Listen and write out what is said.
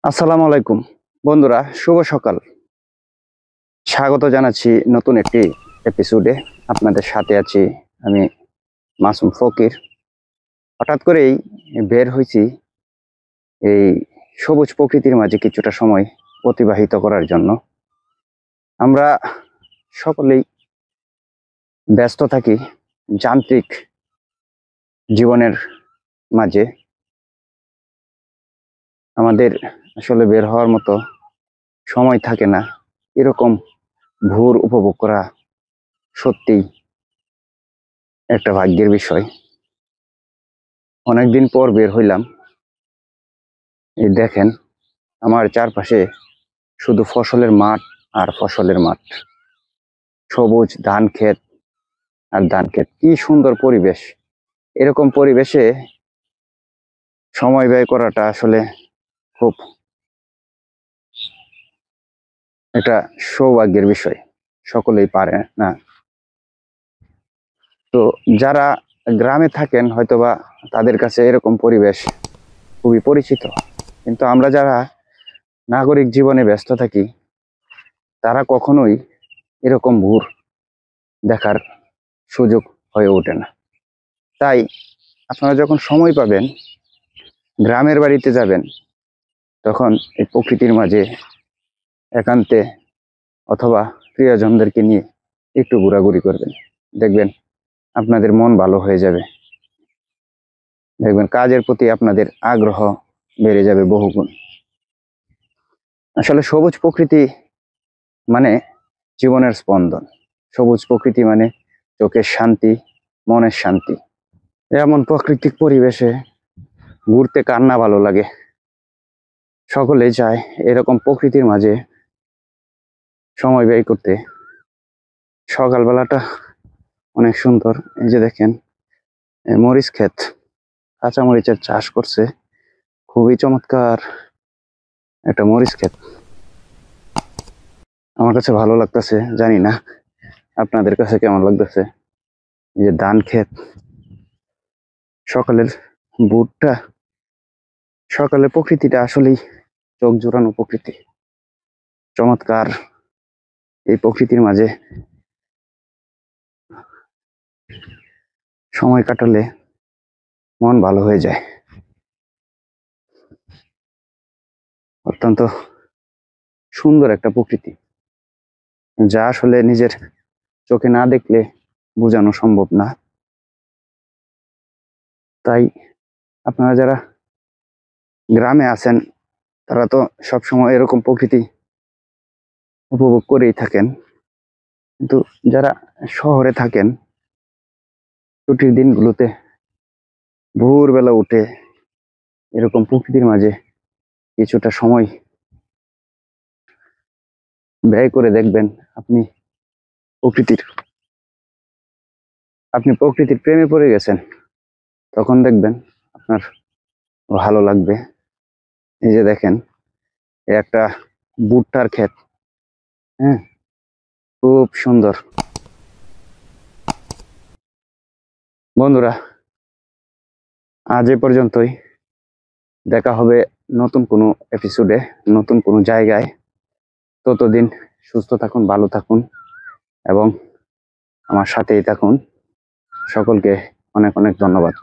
আসসালামু আলাইকুম বন্ধুরা, শুভ সকাল। স্বাগত জানাচ্ছি নতুন একটি এপিসোডে। আপনাদের সাথে আছি আমি, মাসুম ফকির। হঠাৎ করেই বের হয়েছি এই সবুজ প্রকৃতির মাঝে কিছুটা সময় অতিবাহিত করার জন্য। আমরা সকলেই ব্যস্ত থাকি যান্ত্রিক জীবনের মাঝে। আমাদের আসলে বের হওয়ার মতো সময় থাকে না। এরকম ভোর উপভোগ করা সত্যিই একটা ভাগ্যের বিষয়। অনেকদিন পর বের হইলাম। এই দেখেন, আমার চারপাশে শুধু ফসলের মাঠ আর ফসলের মাঠ, সবুজ ধান ক্ষেত আর ধান ক্ষেত। কি সুন্দর পরিবেশ! এরকম পরিবেশে সময় ব্যয় করাটা আসলে খুব একটা সৌভাগ্যের বিষয়। সকলেই পারে না। তো যারা গ্রামে থাকেন হয়তোবা তাদের কাছে এরকম পরিবেশ খুবই পরিচিত, কিন্তু আমরা যারা নাগরিক জীবনে ব্যস্ত থাকি তারা কখনোই এরকম ভোর দেখার সুযোগ হয়ে ওঠে না। তাই আপনারা যখন সময় পাবেন গ্রামের বাড়িতে যাবেন, তখন এই প্রকৃতির মাঝে একান্তে অথবা প্রিয়জনদেরকে নিয়ে একটু ঘোরাঘুরি করবেন। দেখবেন আপনাদের মন ভালো হয়ে যাবে। দেখবেন কাজের প্রতি আপনাদের আগ্রহ বেড়ে যাবে বহুগুণ। আসলে সবুজ প্রকৃতি মানে জীবনের স্পন্দন। সবুজ প্রকৃতি মানে চোখের শান্তি, মনের শান্তি। এমন প্রাকৃতিক পরিবেশে ঘুরতে কার না ভালো লাগে। সকলে চায় এরকম প্রকৃতির মাঝে সময় ব্যয় করতে। সকালবেলাটা অনেক সুন্দর। এই যে দেখেন, মরিচ ক্ষেত, কাঁচা মরিচের চাষ করছে। খুবই চমৎকার একটা মরিচ ক্ষেত। আমার কাছে ভালো লাগতেছে, জানি না আপনাদের কাছে কেমন লাগতেছে। এই যে ধান ক্ষেত, সকালের ভোরটা, সকালের প্রকৃতিটা আসলেই চোখ জোড়ানো প্রকৃতি। চমৎকার এই প্রকৃতির মাঝে সময় কাটালে মন ভালো হয়ে যায়। অত্যন্ত সুন্দর একটা প্রকৃতি, যা আসলে নিজের চোখে না দেখলে বোঝানো সম্ভব না। তাই আপনারা যারা গ্রামে আছেন তারা তো সবসময় এরকম প্রকৃতি উপভোগ করেই থাকেন, কিন্তু যারা শহরে থাকেন ছুটির দিনগুলোতে ভোরবেলা উঠে এরকম প্রকৃতির মাঝে কিছুটা সময় ব্যয় করে দেখবেন আপনি প্রকৃতির আপনি প্রকৃতির প্রেমে পড়ে গেছেন। তখন দেখবেন আপনার ভালো লাগবে। এই যে দেখেন, একটা ভুট্টার ক্ষেত। হ্যাঁ, খুব সুন্দর। বন্ধুরা, আজ এ পর্যন্তই। দেখা হবে নতুন কোনো এপিসোডে, নতুন কোনো জায়গায়। ততদিন সুস্থ থাকুন, ভালো থাকুন এবং আমার সাথেই থাকুন। সকলকে অনেক অনেক ধন্যবাদ।